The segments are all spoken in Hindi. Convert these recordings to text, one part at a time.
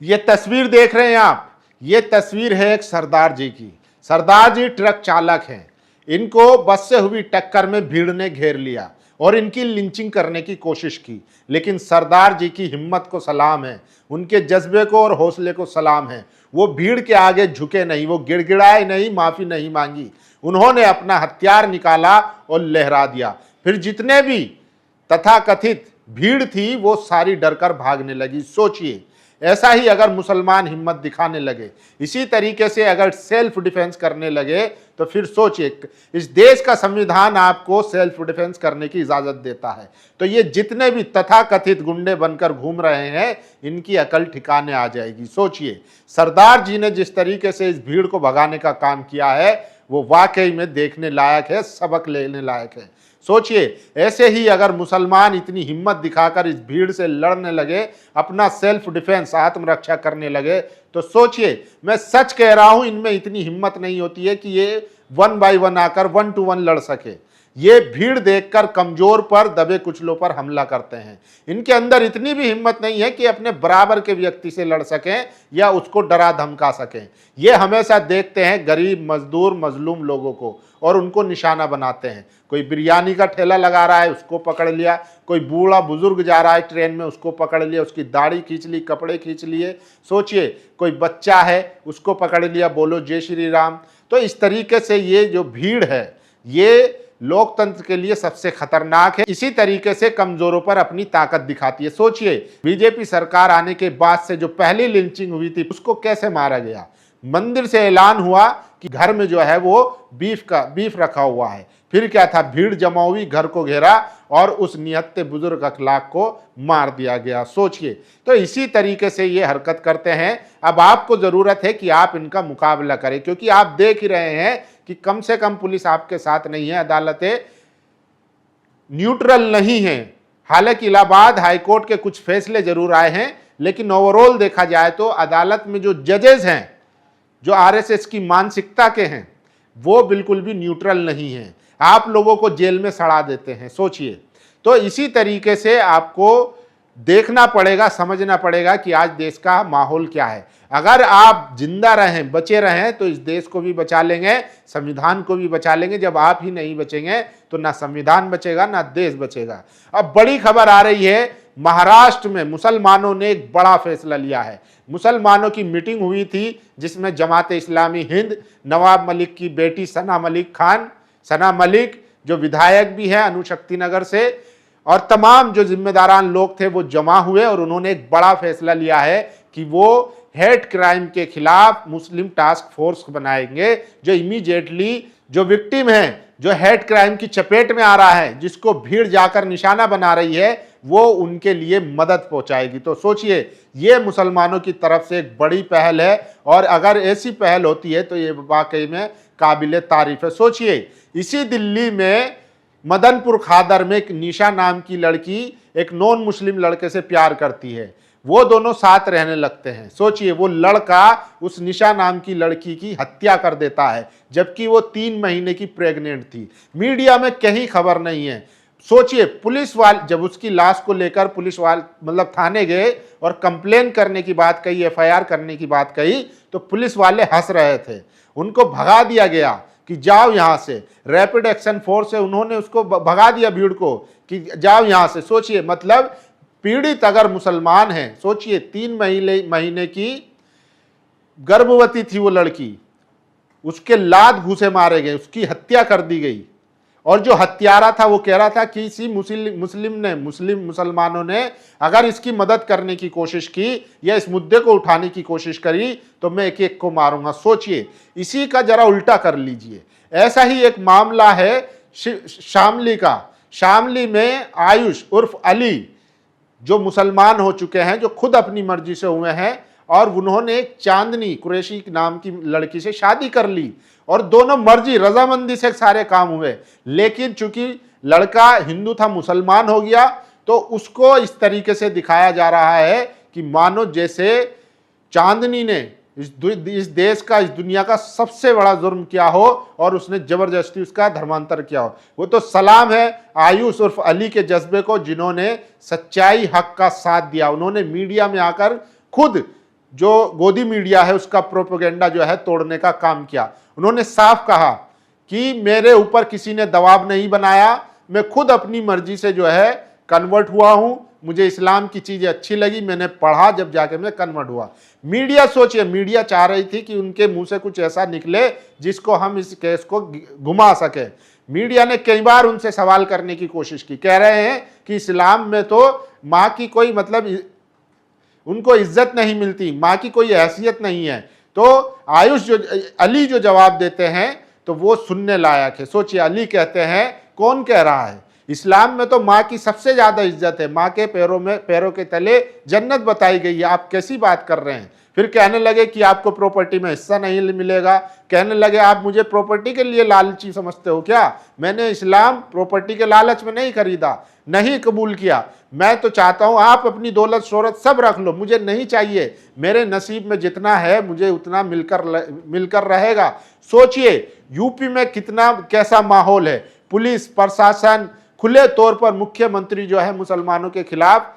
ये तस्वीर देख रहे हैं आप, ये तस्वीर है एक सरदार जी की। सरदार जी ट्रक चालक हैं। इनको बस से हुई टक्कर में भीड़ ने घेर लिया और इनकी लिंचिंग करने की कोशिश की, लेकिन सरदार जी की हिम्मत को सलाम है, उनके जज्बे को और हौसले को सलाम है। वो भीड़ के आगे झुके नहीं, वो गिड़गिड़ाए नहीं, माफी नहीं मांगी। उन्होंने अपना हथियार निकाला और लहरा दिया। फिर जितने भी तथाकथित भीड़ थी वो सारी डरकर भागने लगी। सोचिए, ऐसा ही अगर मुसलमान हिम्मत दिखाने लगे, इसी तरीके से अगर सेल्फ डिफेंस करने लगे, तो फिर सोचिए, इस देश का संविधान आपको सेल्फ डिफेंस करने की इजाजत देता है। तो ये जितने भी तथाकथित गुंडे बनकर घूम रहे हैं, इनकी अकल ठिकाने आ जाएगी। सोचिए, सरदार जी ने जिस तरीके से इस भीड़ को भगाने का काम किया है, वो वाकई में देखने लायक है, सबक लेने लायक है। सोचिए, ऐसे ही अगर मुसलमान इतनी हिम्मत दिखाकर इस भीड़ से लड़ने लगे, अपना सेल्फ डिफेंस आत्मरक्षा करने लगे, तो सोचिए, मैं सच कह रहा हूं, इनमें इतनी हिम्मत नहीं होती है कि ये 1 बाय 1 आकर 1 to 1 लड़ सके। ये भीड़ देखकर कमजोर पर, दबे कुचलों पर हमला करते हैं। इनके अंदर इतनी भी हिम्मत नहीं है कि अपने बराबर के व्यक्ति से लड़ सकें या उसको डरा धमका सकें। ये हमेशा देखते हैं गरीब, मजदूर, मजलूम लोगों को और उनको निशाना बनाते हैं। कोई बिरयानी का ठेला लगा रहा है, उसको पकड़ लिया। कोई बूढ़ा बुजुर्ग जा रहा है ट्रेन में, उसको पकड़ लिया, उसकी दाढ़ी खींच ली, कपड़े खींच लिए। सोचिए, कोई बच्चा है, उसको पकड़ लिया, बोलो जय श्री राम। तो इस तरीके से ये जो भीड़ है, ये लोकतंत्र के लिए सबसे खतरनाक है। इसी तरीके से कमजोरों पर अपनी ताकत दिखाती है। सोचिए, बीजेपी सरकार आने के बाद से जो पहली लिंचिंग हुई थी, उसको कैसे मारा गया। मंदिर से ऐलान हुआ कि घर में जो है वो बीफ रखा हुआ है। फिर क्या था, भीड़ जमा हुई, घर को घेरा और उस निहत्थे बुजुर्ग अखलाक को मार दिया गया। सोचिए, तो इसी तरीके से ये हरकत करते हैं। अब आपको जरूरत है कि आप इनका मुकाबला करें, क्योंकि आप देख ही रहे हैं कि कम से कम पुलिस आपके साथ नहीं है, अदालतें न्यूट्रल नहीं है। हालांकि इलाहाबाद हाईकोर्ट के कुछ फैसले जरूर आए हैं, लेकिन ओवरऑल देखा जाए तो अदालत में जो जजेस हैं, जो आरएसएस की मानसिकता के हैं, वो बिल्कुल भी न्यूट्रल नहीं है। आप लोगों को जेल में सड़ा देते हैं। सोचिए, तो इसी तरीके से आपको देखना पड़ेगा, समझना पड़ेगा कि आज देश का माहौल क्या है। अगर आप जिंदा रहें, बचे रहें, तो इस देश को भी बचा लेंगे, संविधान को भी बचा लेंगे। जब आप ही नहीं बचेंगे तो ना संविधान बचेगा, ना देश बचेगा। अब बड़ी खबर आ रही है, महाराष्ट्र में मुसलमानों ने एक बड़ा फैसला लिया है। मुसलमानों की मीटिंग हुई थी, जिसमें जमाते इस्लामी हिंद, नवाब मलिक की बेटी सना मलिक जो विधायक भी है अणुशक्ति नगर से, और तमाम जो जिम्मेदारान लोग थे वो जमा हुए और उन्होंने एक बड़ा फैसला लिया है कि वो हेट क्राइम के खिलाफ मुस्लिम टास्क फोर्स बनाएंगे, जो इमीडिएटली जो विक्टिम है, जो हेट क्राइम की चपेट में आ रहा है, जिसको भीड़ जाकर निशाना बना रही है, वो उनके लिए मदद पहुंचाएगी। तो सोचिए, ये मुसलमानों की तरफ से एक बड़ी पहल है, और अगर ऐसी पहल होती है तो ये वाकई में काबिले तारीफ है। सोचिए, इसी दिल्ली में मदनपुर खादर में एक निशा नाम की लड़की एक नॉन मुस्लिम लड़के से प्यार करती है। वो दोनों साथ रहने लगते हैं। सोचिए, वो लड़का उस निशा नाम की लड़की की हत्या कर देता है, जबकि वो 3 महीने की प्रेग्नेंट थी। मीडिया में कहीं खबर नहीं है। सोचिए, पुलिस वाले जब उसकी लाश को लेकर पुलिस वाले मतलब थाने गए और कंप्लेन करने की बात कही, एफआईआर करने की बात कही, तो पुलिस वाले हंस रहे थे। उनको भगा दिया गया कि जाओ यहां से। रैपिड एक्शन फोर्स है, उन्होंने उसको भगा दिया भीड़ को कि जाओ यहां से। सोचिए, मतलब पीड़ित अगर मुसलमान है, सोचिए 3 महीने की गर्भवती थी वो लड़की, उसके लात घूसे मारे गए, उसकी हत्या कर दी गई। और जो हत्यारा था वो कह रहा था कि इसी मुसलमानों ने अगर इसकी मदद करने की कोशिश की या इस मुद्दे को उठाने की कोशिश करी तो मैं एक एक को मारूंगा। सोचिए, इसी का जरा उल्टा कर लीजिए। ऐसा ही एक मामला है शामली का। शामली में आयुष उर्फ अली, जो मुसलमान हो चुके हैं, जो खुद अपनी मर्जी से हुए हैं, और उन्होंने एक चांदनी कुरैशी नाम की लड़की से शादी कर ली, और दोनों मर्जी रजामंदी से सारे काम हुए। लेकिन चूंकि लड़का हिंदू था, मुसलमान हो गया, तो उसको इस तरीके से दिखाया जा रहा है कि मानो जैसे चांदनी ने इस देश का, इस दुनिया का सबसे बड़ा जुर्म किया हो और उसने जबरदस्ती उसका धर्मांतर किया हो। वो तो सलाम है आयुष उर्फ अली के जज्बे को, जिन्होंने सच्चाई हक का साथ दिया। उन्होंने मीडिया में आकर खुद जो गोदी मीडिया है उसका प्रोपेगेंडा जो है तोड़ने का काम किया। उन्होंने साफ कहा कि मेरे ऊपर किसी ने दबाव नहीं बनाया, मैं खुद अपनी मर्जी से जो है कन्वर्ट हुआ हूं, मुझे इस्लाम की चीजें अच्छी लगी, मैंने पढ़ा, जब जाके मैं कन्वर्ट हुआ। मीडिया, सोचिए, मीडिया चाह रही थी कि उनके मुंह से कुछ ऐसा निकले जिसको हम इस केस को घुमा सके। मीडिया ने कई बार उनसे सवाल करने की कोशिश की, कह रहे हैं कि इस्लाम में तो माँ की कोई मतलब उनको इज्जत नहीं मिलती, माँ की कोई हैसियत नहीं है। तो अली जो जवाब देते हैं तो वो सुनने लायक है। सोचिए, अली कहते हैं, कौन कह रहा है, इस्लाम में तो माँ की सबसे ज्यादा इज्जत है, माँ के पैरों के तले जन्नत बताई गई है, आप कैसी बात कर रहे हैं। फिर कहने लगे कि आपको प्रॉपर्टी में हिस्सा नहीं मिलेगा। कहने लगे आप मुझे प्रॉपर्टी के लिए लालची समझते हो क्या? मैंने इस्लाम प्रॉपर्टी के लालच में नहीं खरीदा, नहीं कबूल किया। मैं तो चाहता हूं आप अपनी दौलत शोहरत सब रख लो, मुझे नहीं चाहिए, मेरे नसीब में जितना है मुझे उतना मिलकर रहेगा। सोचिए यूपी में कैसा माहौल है, पुलिस प्रशासन खुले तौर पर मुख्यमंत्री जो है मुसलमानों के खिलाफ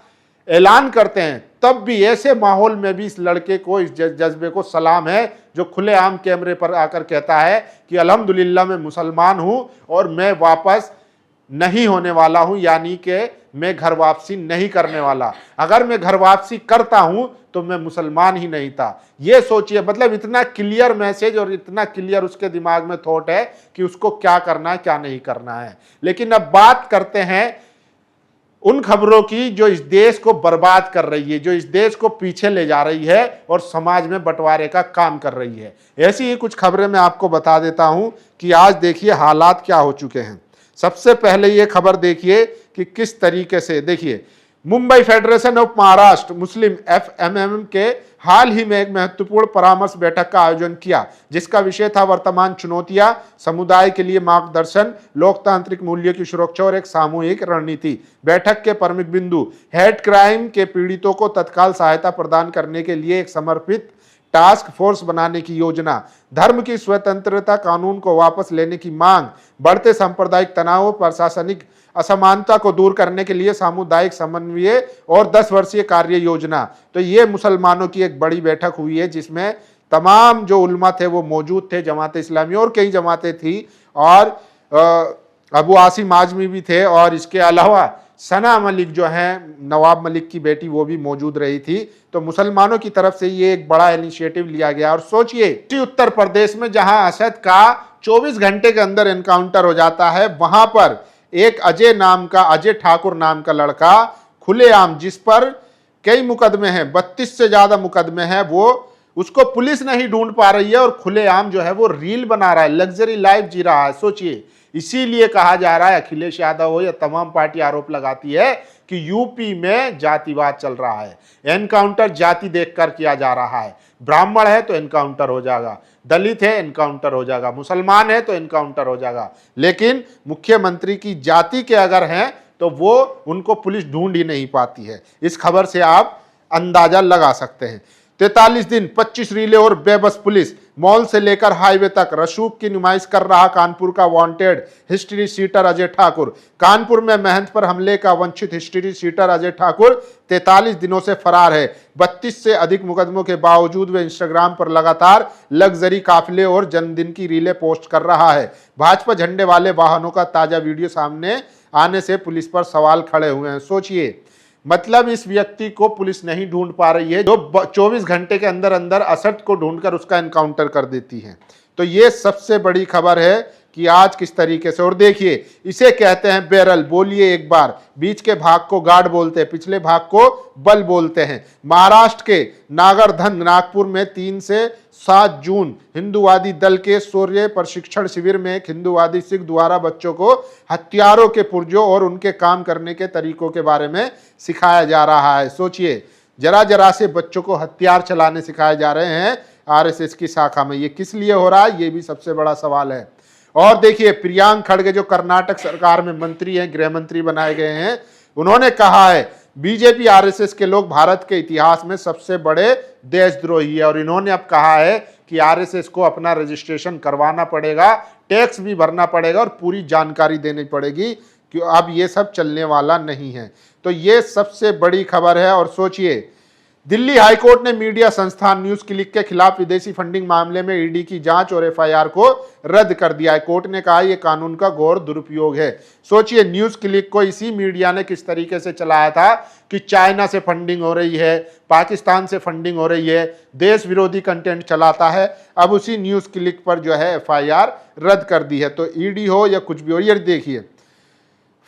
ऐलान करते हैं, तब भी ऐसे माहौल में भी इस लड़के को, इस जज्बे को सलाम है जो खुलेआम कैमरे पर आकर कहता है कि अल्हम्दुलिल्लाह मैं मुसलमान हूं और मैं वापस नहीं होने वाला हूं, यानी कि मैं घर वापसी नहीं करने वाला। अगर मैं घर वापसी करता हूं तो मैं मुसलमान ही नहीं था। ये सोचिए, मतलब इतना क्लियर मैसेज और इतना क्लियर उसके दिमाग में थॉट है कि उसको क्या करना है क्या नहीं करना है। लेकिन अब बात करते हैं उन खबरों की जो इस देश को बर्बाद कर रही है, जो इस देश को पीछे ले जा रही है और समाज में बंटवारे का काम कर रही है। ऐसी ही कुछ खबरें मैं आपको बता देता हूं कि आज देखिए हालात क्या हो चुके हैं। सबसे पहले ये खबर देखिए कि किस तरीके से, देखिए, Mumbai federation of Maharashtra Muslim FMM के हाल ही में एक महत्वपूर्ण परामर्श बैठक का आयोजन किया, जिसका विषय था वर्तमान चुनौतियां, समुदाय के लिए मार्गदर्शन, लोकतांत्रिक मूल्यों की सुरक्षा और एक सामूहिक रणनीति। बैठक के प्रमुख बिंदु, हेड क्राइम के पीड़ितों को तत्काल सहायता प्रदान करने के लिए एक समर्पित टास्क फोर्स बनाने की योजना, धर्म की स्वतंत्रता कानून को वापस लेने की मांग, बढ़ते सांप्रदायिक तनाव, प्रशासनिक असमानता को दूर करने के लिए सामुदायिक समन्वय और 10 वर्षीय कार्य योजना। तो ये मुसलमानों की एक बड़ी बैठक हुई है जिसमें तमाम जो उलमा थे वो मौजूद थे, जमात इस्लामी और कई जमातें थी, और अबू आसिम आजमी भी थे, और इसके अलावा सना मलिक जो है नवाब मलिक की बेटी वो भी मौजूद रही थी। तो मुसलमानों की तरफ से ये एक बड़ा इनिशिएटिव लिया गया। और सोचिए उत्तर प्रदेश में जहां असद का 24 घंटे के अंदर एनकाउंटर हो जाता है, वहां पर एक अजय ठाकुर नाम का लड़का खुलेआम, जिस पर कई मुकदमे हैं, 32 से ज्यादा मुकदमे हैं, वो उसको पुलिस नहीं ढूंढ पा रही है और खुलेआम जो है वो रील बना रहा है, लग्जरी लाइफ जी रहा है। सोचिए, इसीलिए कहा जा रहा है, अखिलेश यादव हो या तमाम पार्टी आरोप लगाती है कि यूपी में जातिवाद चल रहा है, एनकाउंटर जाति देखकर किया जा रहा है। ब्राह्मण है तो एनकाउंटर हो जाएगा, दलित है एनकाउंटर हो जाएगा, मुसलमान है तो एनकाउंटर हो जाएगा, लेकिन मुख्यमंत्री की जाति के अगर हैं तो वो उनको पुलिस ढूंढ ही नहीं पाती है। इस खबर से आप अंदाजा लगा सकते हैं। 43 दिन 25 रीले और बेबस पुलिस, मॉल से लेकर हाईवे तक रसूख की नुमाइश कर रहा कानपुर का wanted history sheeter Ajay Thakur. Kanpur में महंत पर हमले का वंचित हिस्ट्री शीटर अजय ठाकुर 43 दिनों से फरार है। 32 से अधिक मुकदमों के बावजूद वे इंस्टाग्राम पर लगातार लग्जरी काफिले और जन्मदिन की रीलें पोस्ट कर रहा है। भाजपा झंडे वाले वाहनों का ताजा वीडियो सामने आने से पुलिस पर सवाल खड़े हुए हैं। सोचिए, मतलब इस व्यक्ति को पुलिस नहीं ढूंढ पा रही है जो 24 घंटे के अंदर अंदर असद को ढूंढकर उसका एनकाउंटर कर देती है। तो ये सबसे बड़ी खबर है कि आज किस तरीके से, और देखिए इसे कहते हैं बैरल, बोलिए एक बार, बीच के भाग को गार्ड बोलते हैं, पिछले भाग को बल बोलते हैं। महाराष्ट्र के नागरधन नागपुर में 3 से 7 जून हिंदूवादी दल के शौर्य प्रशिक्षण शिविर में एक हिंदूवादी सिख द्वारा बच्चों को हथियारों के पुर्जों और उनके काम करने के तरीकों के बारे में सिखाया जा रहा है। सोचिए, जरा जरा से बच्चों को हथियार चलाने सिखाए जा रहे हैं RSS की शाखा में। ये किस लिए हो रहा है, ये भी सबसे बड़ा सवाल है। और देखिए, प्रियांक खड़गे जो कर्नाटक सरकार में मंत्री हैं, गृह मंत्री बनाए गए हैं, उन्होंने कहा है बीजेपी RSS के लोग भारत के इतिहास में सबसे बड़े देशद्रोही है। और इन्होंने अब कहा है कि RSS को अपना रजिस्ट्रेशन करवाना पड़ेगा, टैक्स भी भरना पड़ेगा और पूरी जानकारी देनी पड़ेगी कि अब ये सब चलने वाला नहीं है। तो ये सबसे बड़ी खबर है। और सोचिए, दिल्ली हाईकोर्ट ने मीडिया संस्थान न्यूज क्लिक के खिलाफ विदेशी फंडिंग मामले में ईडी की जांच और एफआईआर को रद्द कर दिया है। कोर्ट ने कहा यह कानून का घोर दुरुपयोग है। सोचिए, न्यूज क्लिक को इसी मीडिया ने किस तरीके से चलाया था कि चाइना से फंडिंग हो रही है, पाकिस्तान से फंडिंग हो रही है, देश विरोधी कंटेंट चलाता है। अब उसी न्यूज क्लिक पर जो है एफआईआर रद्द कर दी है। तो ईडी हो या कुछ भी हो, ये देखिए,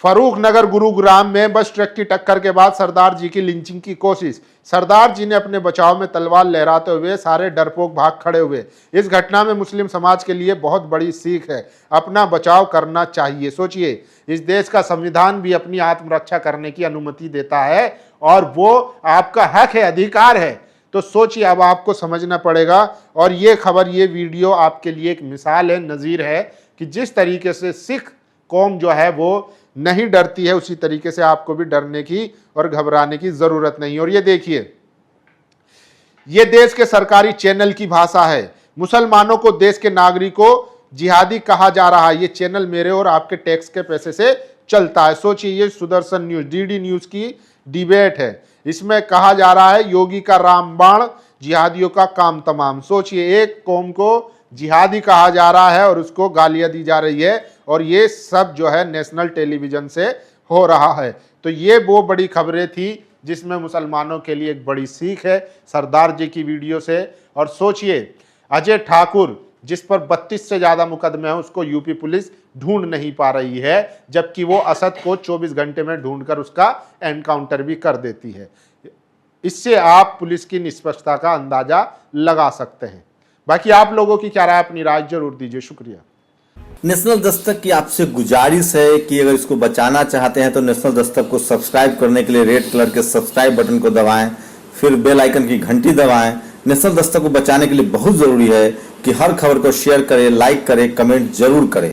फरूख नगर गुरुग्राम में बस ट्रक की टक्कर के बाद सरदार जी की लिंचिंग की कोशिश। सरदार जी ने अपने बचाव में तलवार लहराते हुए सारे डरपोक भाग खड़े हुए। इस घटना में मुस्लिम समाज के लिए बहुत बड़ी सीख है, अपना बचाव करना चाहिए। सोचिए, इस देश का संविधान भी अपनी आत्मरक्षा करने की अनुमति देता है और वो आपका हक है, अधिकार है। तो सोचिए, अब आपको समझना पड़ेगा। और ये खबर, ये वीडियो आपके लिए एक मिसाल है, नज़ीर है कि जिस तरीके से सिख कौम जो है वो नहीं डरती है, उसी तरीके से आपको भी डरने की और घबराने की जरूरत नहीं। और ये देखिए, ये देश के सरकारी चैनल की भाषा है। मुसलमानों को, देश के नागरिकों जिहादी कहा जा रहा है। ये चैनल मेरे और आपके टैक्स के पैसे से चलता है। सोचिए, ये सुदर्शन न्यूज, डीडी न्यूज की डिबेट है। इसमें कहा जा रहा है योगी का रामबाण, जिहादियों का काम तमाम। सोचिए, एक कौम को जिहादी कहा जा रहा है और उसको गालियां दी जा रही है, और ये सब जो है नेशनल टेलीविजन से हो रहा है। तो ये वो बड़ी खबरें थी जिसमें मुसलमानों के लिए एक बड़ी सीख है सरदार जी की वीडियो से। और सोचिए, अजय ठाकुर जिस पर 32 से ज्यादा मुकदमे हैं, उसको यूपी पुलिस ढूंढ नहीं पा रही है, जबकि वो असद को 24 घंटे में ढूंढकर उसका एनकाउंटर भी कर देती है। इससे आप पुलिस की निष्पक्षता का अंदाजा लगा सकते हैं। बाकी आप लोगों की क्या राय, अपनी राय जरूर दीजिए। शुक्रिया। नेशनल दस्तक की आपसे गुजारिश है कि अगर इसको बचाना चाहते हैं तो नेशनल दस्तक को सब्सक्राइब करने के लिए रेड कलर के सब्सक्राइब बटन को दबाएं, फिर बेल आइकन की घंटी दबाएं। नेशनल दस्तक को बचाने के लिए बहुत जरूरी है कि हर खबर को शेयर करें, लाइक करें, कमेंट जरूर करें।